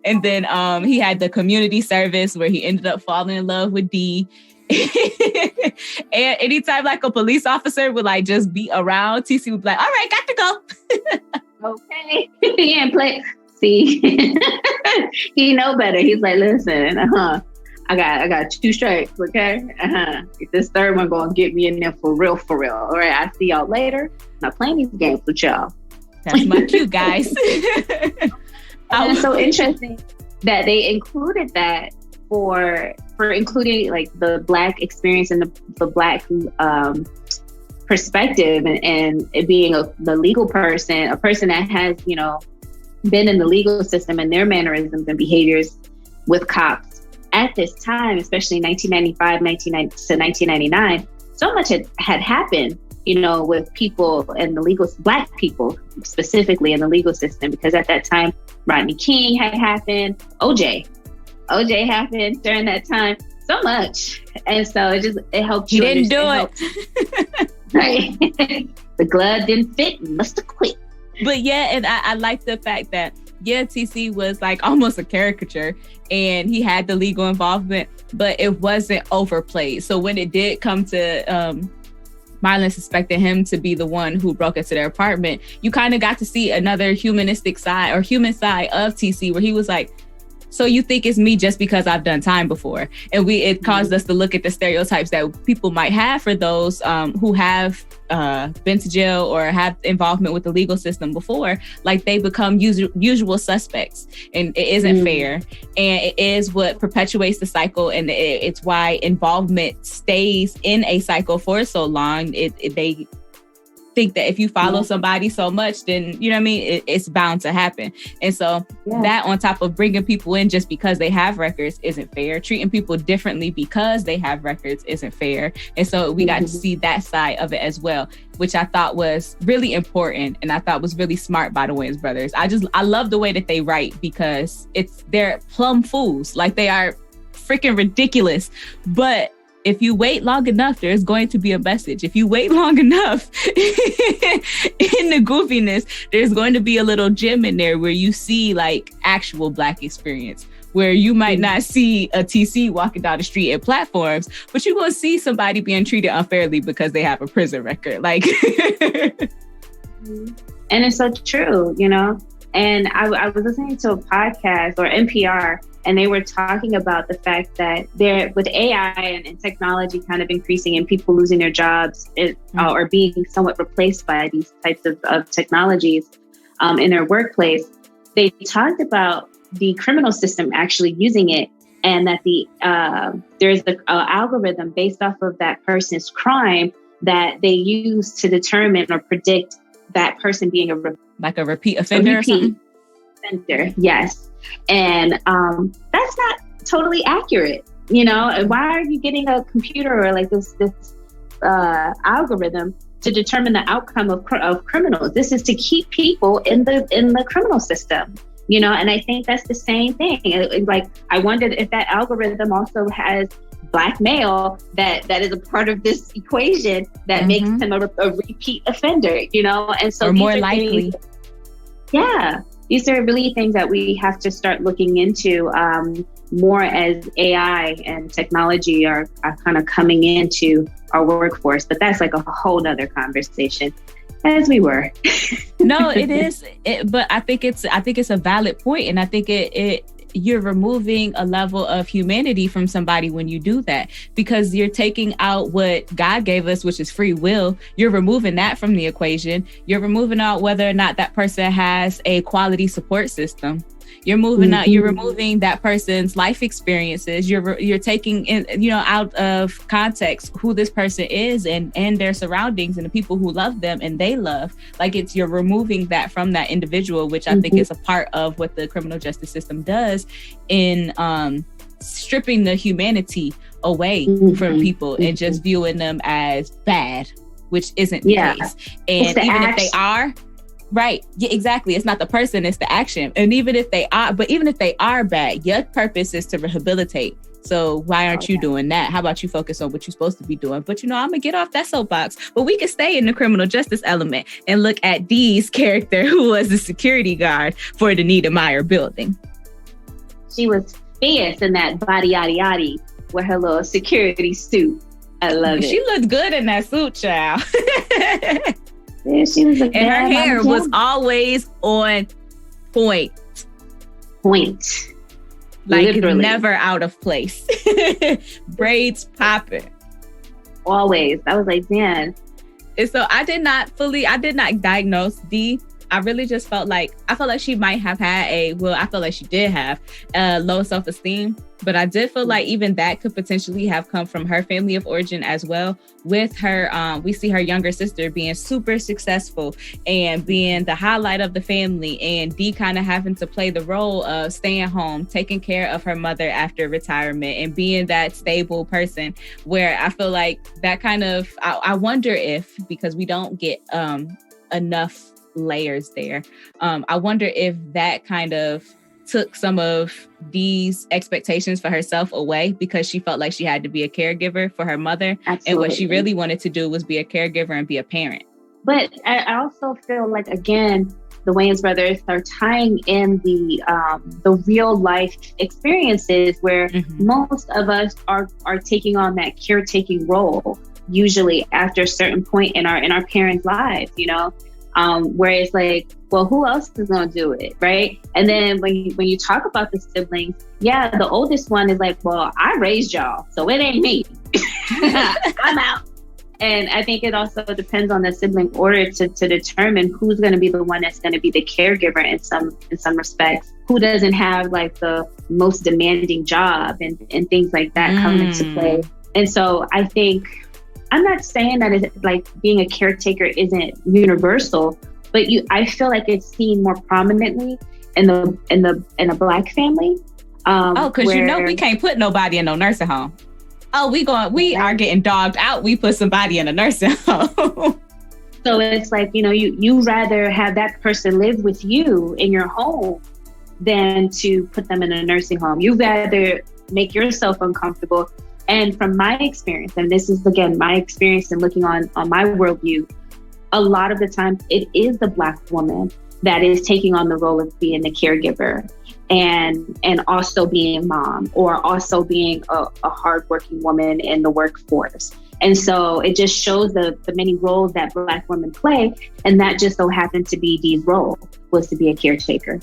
And then he had the community service where he ended up falling in love with D. And anytime like a police officer would like just be around, TC would be like, all right, got to go. Okay. He ain't play. See, he know better. He's like, listen, I got 2 strikes, okay? This third one gonna get me in there for real. All right, I'll see y'all later. Not playing these games with y'all. That's my cue, guys. And it's so interesting that they included that for including like the Black experience and the Black perspective and it being the legal person, a person that has, been in the legal system and their mannerisms and behaviors with cops at this time, especially 1995 to 1999, so much had happened, with people in the legal, Black people specifically in the legal system, because at that time, Rodney King had happened, OJ happened during that time, so much. And so it helped you. He didn't do it. Right. The glove didn't fit, must have quit. But yeah, and I like the fact that, TC was like almost a caricature and he had the legal involvement, but it wasn't overplayed. So when it did come to Marlon suspected him to be the one who broke into their apartment, you kind of got to see another human side of TC where he was like, so you think it's me just because I've done time before? And it caused us to look at the stereotypes that people might have for those who have been to jail or have involvement with the legal system before, like they become usual suspects, and it isn't fair. And it is what perpetuates the cycle, and it's why involvement stays in a cycle for so long. They think that if you follow somebody so much, then it's bound to happen. And so that on top of bringing people in just because they have records isn't fair. Treating people differently because they have records isn't fair. And so we got to see that side of it as well, which I thought was really important and I thought was really smart by the Wayans brothers. I love the way that they write, because they're plumb fools. Like, they are freaking ridiculous, but if you wait long enough, there's going to be a message. If you wait long enough in the goofiness, there's going to be a little gem in there where you see like actual Black experience, where you might not see a TC walking down the street at platforms, but you're going to see somebody being treated unfairly because they have a prison record. Like, and it's so true, And I was listening to a podcast or NPR, and they were talking about the fact that with AI and technology kind of increasing and people losing their jobs or being somewhat replaced by these types of technologies in their workplace, they talked about the criminal system actually using it, and that there's the algorithm based off of that person's crime that they use to determine or predict that person being a repeat offender or something? Offender, yes. And that's not totally accurate, And why are you getting a computer or like this algorithm to determine the outcome of criminals? This is to keep people in the criminal system, And I think that's the same thing. Like, I wondered if that algorithm also has Black male that is a part of this equation that makes him a repeat offender, And so, or more likely. These are really things that we have to start looking into more as AI and technology are kind of coming into our workforce. But that's like a whole nother conversation, as we were. No, it is. But I think it's a valid point, and I think you're removing a level of humanity from somebody when you do that, because you're taking out what God gave us, which is free will. You're removing that from the equation. You're removing out whether or not that person has a quality support system. You're moving out, you're removing that person's life experiences. You're taking in, out of context who this person is and their surroundings and the people who love them and they love. Like you're removing that from that individual, which I think is a part of what the criminal justice system does in stripping the humanity away from people and just viewing them as bad, which isn't the case. And even if they are, right, yeah, exactly. It's not the person, it's the action. And even if they are bad, your purpose is to rehabilitate. So why aren't you doing that? How about you focus on what you're supposed to be doing? But I'm gonna get off that soapbox. But we can stay in the criminal justice element and look at Dee's character, who was the security guard for the Nita Meyer building. She was fierce in that body yaddy yaddy with her little security suit. I love it. She looked good in that suit, child. Yeah, she was and her hair was always on point. Like literally. Never out of place. Braids popping. Always. I was like, man. And so I did not diagnose Dee. I really just felt like she might have had I felt like she did have low self-esteem, but I did feel like even that could potentially have come from her family of origin as well. With her, we see her younger sister being super successful and being the highlight of the family, and Dee kind of having to play the role of staying home, taking care of her mother after retirement and being that stable person, where I feel like that kind of, I wonder if, because we don't get enough layers there. I wonder if that kind of took some of Dee's expectations for herself away, because she felt like she had to be a caregiver for her mother. Absolutely. And what she really wanted to do was be a caregiver and be a parent. But I also feel like, again, the Wayans brothers are tying in the real life experiences where most of us are taking on that caretaking role, usually after a certain point in our parents' lives, where it's like, well, who else is going to do it, right? And then when you talk about the siblings, the oldest one is like, well, I raised y'all, so it ain't me. I'm out. And I think it also depends on the sibling order to determine who's going to be the one that's going to be the caregiver in some respects, who doesn't have like the most demanding job and things like that come into play. And so I think, I'm not saying that it's like being a caretaker isn't universal, but I feel like it's seen more prominently in a Black family. Because we can't put nobody in no nursing home. We are getting dogged out. We put somebody in a nursing home. So it's like, you rather have that person live with you in your home than to put them in a nursing home. You rather make yourself uncomfortable. And from my experience, and this is, again, my experience in looking on my worldview, a lot of the time it is the Black woman that is taking on the role of being the caregiver and also being mom, or also being a hardworking woman in the workforce. And so it just shows the many roles that Black women play. And that just so happened to be Dee's role, was to be a caretaker.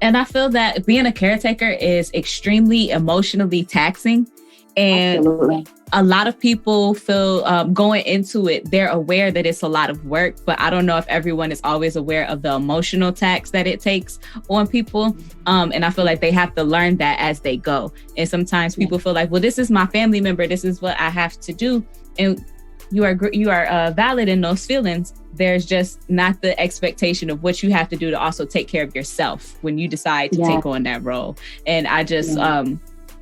And I feel that being a caretaker is extremely emotionally taxing. And absolutely. A lot of people feel going into it, they're aware that it's a lot of work, but I don't know if everyone is always aware of the emotional tax that it takes on people. And I feel like they have to learn that as they go. And sometimes people feel like, well, this is my family member, this is what I have to do. And you are valid in those feelings. There's just not the expectation of what you have to do to also take care of yourself when you decide to take on that role. And I just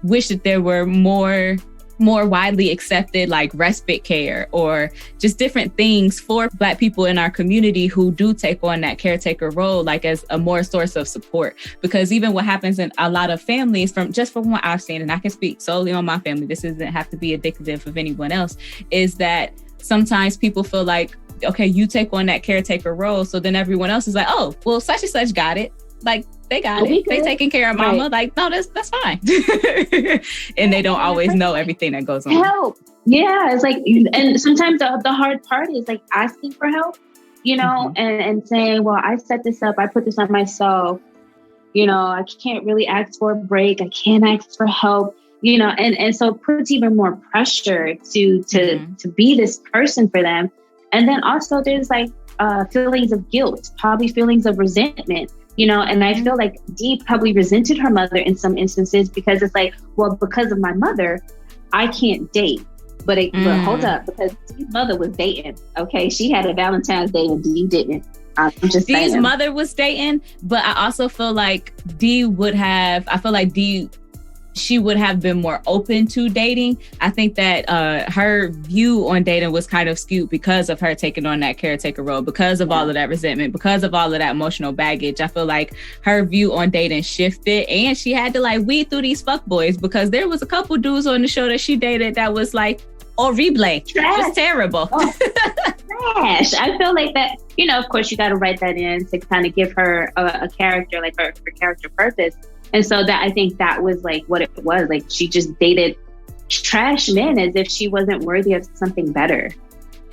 wish that there were more widely accepted, like respite care or just different things for Black people in our community who do take on that caretaker role, like as a more source of support. Because even what happens in a lot of families, from what I've seen, and I can speak solely on my family, this doesn't have to be indicative of anyone else, is that sometimes people feel like, okay, you take on that caretaker role, so then everyone else is like, oh, well, such and such got it. Like, they got it. They taking care of mama. Right. Like, no, that's fine. And they don't always know everything that goes on. Help. Yeah. It's like, and sometimes the hard part is like asking for help, and saying, well, I set this up. I put this on myself. I can't really ask for a break. I can't ask for help, and so it puts even more pressure to be this person for them. And then also there's like feelings of guilt, probably feelings of resentment, you know, and I feel like Dee probably resented her mother in some instances because it's like, well, because of my mother, I can't date. But hold up, because Dee's mother was dating. Okay, she had a Valentine's Day and Dee didn't. I'm just saying. Dee's mother was dating, but I also feel like Dee would have. I feel like Dee, she would have been more open to dating. I think that her view on dating was kind of skewed because of her taking on that caretaker role, because of all of that resentment, because of all of that emotional baggage. I feel like her view on dating shifted, and she had to like weed through these fuckboys, because there was a couple dudes on the show that she dated that was like horrible, just terrible. Oh, trash. I feel like that, you know, of course you got to write that in to kind of give her a character, like her character purpose. And so that, I think that was like what it was. Like she just dated trash men as if she wasn't worthy of something better.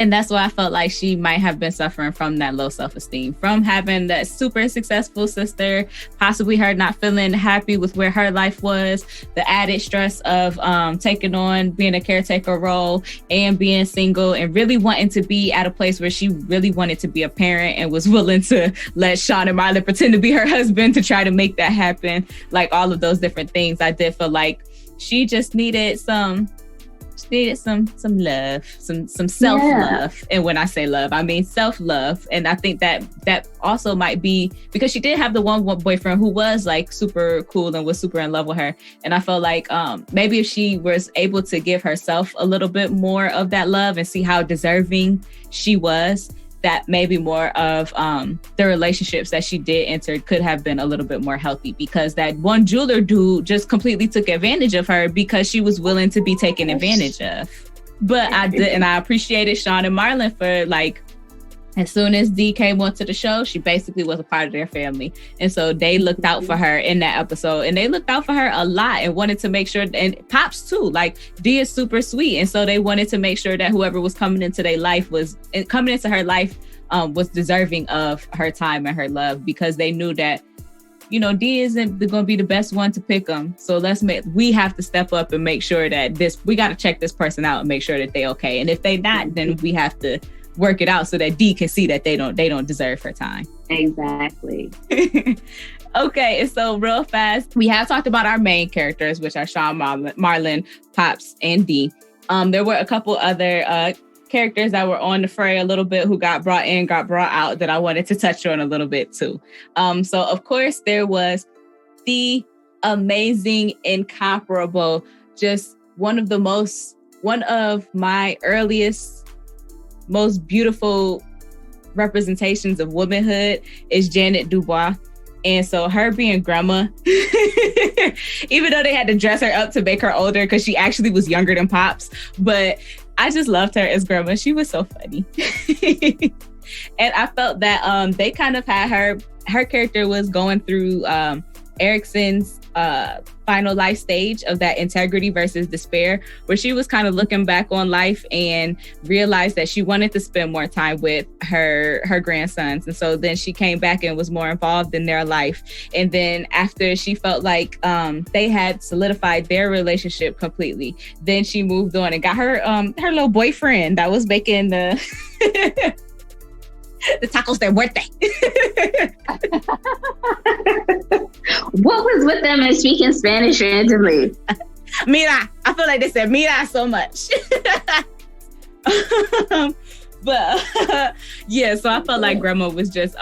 And that's why I felt like she might have been suffering from that low self-esteem, from having that super successful sister, possibly her not feeling happy with where her life was, the added stress of taking on being a caretaker role and being single, and really wanting to be at a place where she really wanted to be a parent and was willing to let Shawn and Marlon pretend to be her husband to try to make that happen. Like all of those different things. I did feel like she just needed some love, some self-love. And when I say love, I mean self-love. And I think that also might be because she did have the one boyfriend who was like super cool and was super in love with her. And I felt like maybe if she was able to give herself a little bit more of that love and see how deserving she was, that maybe more of the relationships that she did enter could have been a little bit more healthy, because that one jeweler dude just completely took advantage of her because she was willing to be taken advantage of. But I did, and I appreciated Shawn and Marlon for like, as soon as Dee came onto the show, she basically was a part of their family. And so they looked out for her in that episode, and they looked out for her a lot and wanted to make sure, and Pops too, like Dee is super sweet. And so they wanted to make sure that whoever was coming into their life was deserving of her time and her love, because they knew that, you know, Dee isn't going to be the best one to pick them. So we have to step up and make sure that we got to check this person out and make sure that they okay. And if they not, then we have to work it out so that Dee can see that they don't deserve her time. Exactly. Okay, so real fast, we have talked about our main characters, which are Shawn, Marlon, Pops, and Dee. There were a couple other characters that were on the fray a little bit who got brought in, got brought out, that I wanted to touch on a little bit too. So of course there was the amazing, incomparable, just one of my earliest, most beautiful representations of womanhood is Janet Dubois. And so her being Grandma, even though they had to dress her up to make her older because she actually was younger than Pops, but I just loved her as Grandma. She was so funny. And I felt that they kind of had her character was going through Erickson's final life stage of that integrity versus despair, where she was kind of looking back on life and realized that she wanted to spend more time with her grandsons. And so then she came back and was more involved in their life. And then after she felt like they had solidified their relationship completely, then she moved on and got her little boyfriend that was making the the tacos they're worth it. What was with them and speaking Spanish randomly? Mira. I feel like they said mira so much. But yeah, so I felt like Grandma was just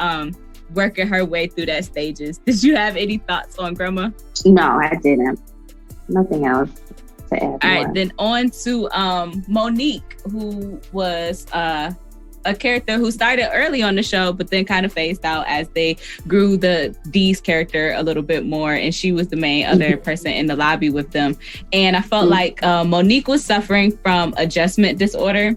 working her way through that stages. Did you have any thoughts on Grandma? No, I didn't. Nothing else to add. All right, then on to Monique, who was a character who started early on the show, but then kind of phased out as they grew Dee's character a little bit more. And she was the main other person in the lobby with them. And I felt like Monique was suffering from adjustment disorder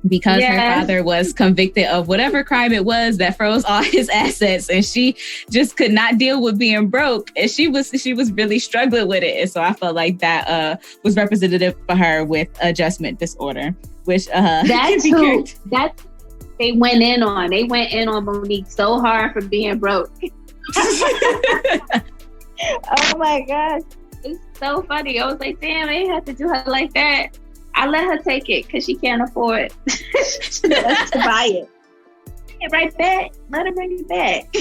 because her father was convicted of whatever crime it was that froze all his assets. And she just could not deal with being broke. And she was really struggling with it. And so I felt like that was representative for her with adjustment disorder. Which that's they went in on. They went in on Monique so hard for being broke. Oh my gosh. It's so funny. I was like, damn, I didn't have to do her like that. I let her take it because she can't afford to buy it. Bring it right back. Let her bring it back.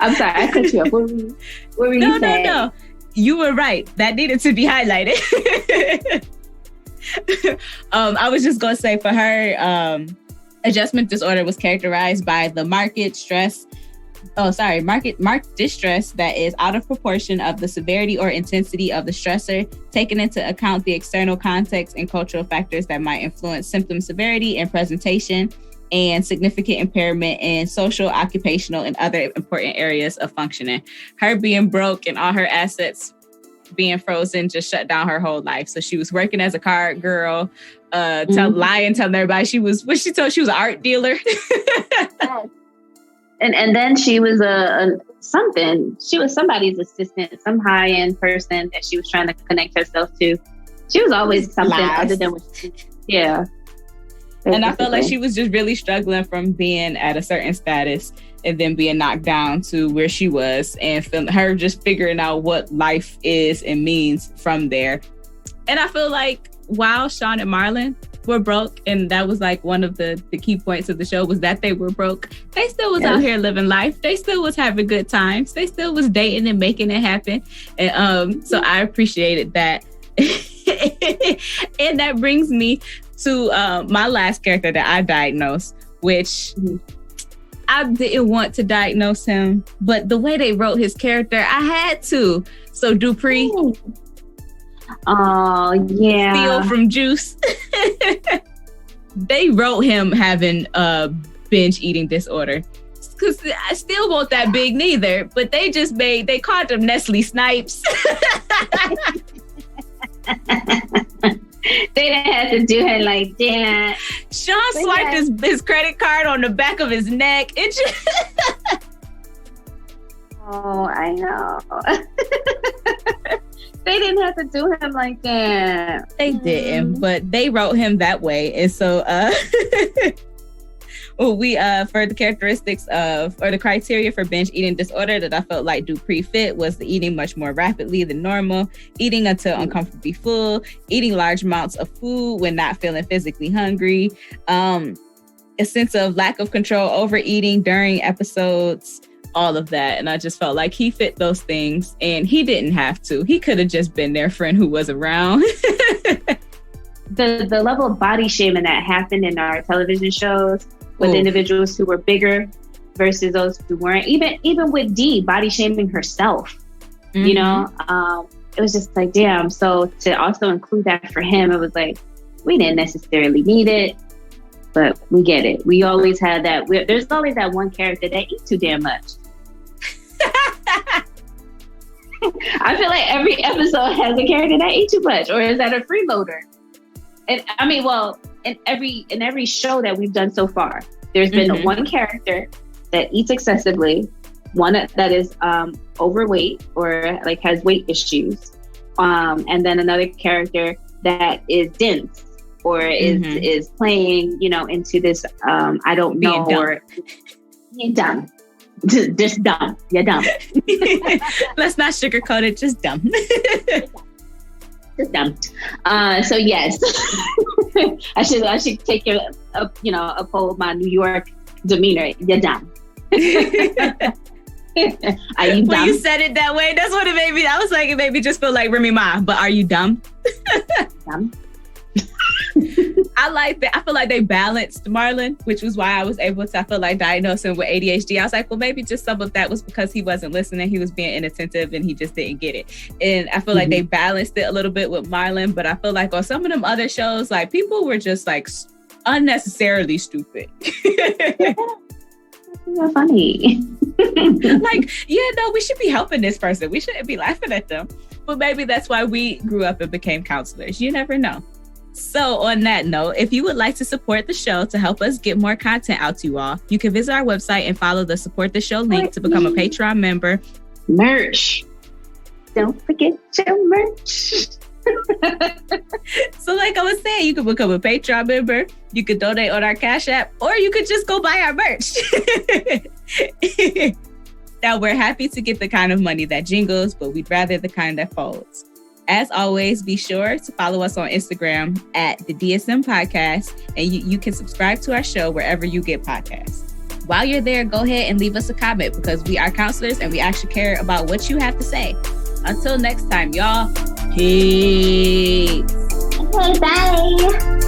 I'm sorry, I cut you off. What were you saying? No. You were right. That needed to be highlighted. I was just going to say for her, adjustment disorder was characterized by the marked distress that is out of proportion of the severity or intensity of the stressor, taking into account the external context and cultural factors that might influence symptom severity and presentation, and significant impairment in social, occupational, and other important areas of functioning. Her being broke and all her assets being frozen just shut down her whole life. So she was working as a card girl, telling everybody she was an art dealer. And then she was she was somebody's assistant, some high-end person that she was trying to connect herself to. She was always something other than what she, yeah. And I felt like she was just really struggling from being at a certain status and then being knocked down to where she was, and her just figuring out what life is and means from there. And I feel like while Shawn and Marlon were broke, and that was like one of the key points of the show was that they were broke, they still was out here living life. They still was having good times. They still was dating and making it happen. And so I appreciated that. And that brings me to my last character that I diagnosed, which I didn't want to diagnose him, but the way they wrote his character, I had to. So Dupree. Oh, yeah. Theo from Juice. They wrote him having a binge eating disorder. Because I still want that big neither, but they called him Nestle Snipes. They didn't have to do it like that. Shawn swiped his credit card on the back of his neck. It just Oh, I know. They didn't have to do him like that. They didn't, but they wrote him that way. And so we for the characteristics or the criteria for binge eating disorder that I felt like Dupree fit was the eating much more rapidly than normal, eating until uncomfortably full, eating large amounts of food when not feeling physically hungry, a sense of lack of control, overeating during episodes, all of that. And I just felt like he fit those things, and he didn't have to. He could have just been their friend who was around. The level of body shaming that happened in our television shows with individuals who were bigger versus those who weren't. Even with Dee body shaming herself, you know, it was just like, damn. So to also include that for him, it was like, we didn't necessarily need it, but we get it. We always had that. There's always that one character that eats too damn much. I feel like every episode has a character that eats too much, or is that a freeloader? And I mean, well, in every show that we've done so far, there's been one character that eats excessively, one that is overweight or like has weight issues, and then another character that is dense or is playing, you know, into this I don't know, or being dumb. Just dumb. You're dumb. Let's not sugarcoat it. Just dumb. Just dumb. So yes, I should take uphold my New York demeanor. You're dumb. Are you dumb? When you said it that way, that's what it made me. I was like, it made me just feel like Remy Ma. But are you dumb? Dumb. I like that. I feel like they balanced Marlon, which was why I was able to, I feel like, diagnose him with ADHD. I was like, well, maybe just some of that was because he wasn't listening. He was being inattentive and he just didn't get it. And I feel like they balanced it a little bit with Marlon. But I feel like on some of them other shows, like people were just like unnecessarily stupid. You're funny. Like, yeah, no, we should be helping this person. We shouldn't be laughing at them. But maybe that's why we grew up and became counselors. You never know. So on that note, if you would like to support the show to help us get more content out to you all, you can visit our website and follow the Support the Show link to become a Patreon member. Merch. Don't forget your merch. So like I was saying, you can become a Patreon member, you could donate on our Cash App, or you could just go buy our merch. Now, we're happy to get the kind of money that jingles, but we'd rather the kind that folds. As always, be sure to follow us on Instagram at the DSM Podcast, and you can subscribe to our show wherever you get podcasts. while you're there, go ahead and leave us a comment because we are counselors and we actually care about what you have to say. Until next time, y'all. Peace. Okay, bye.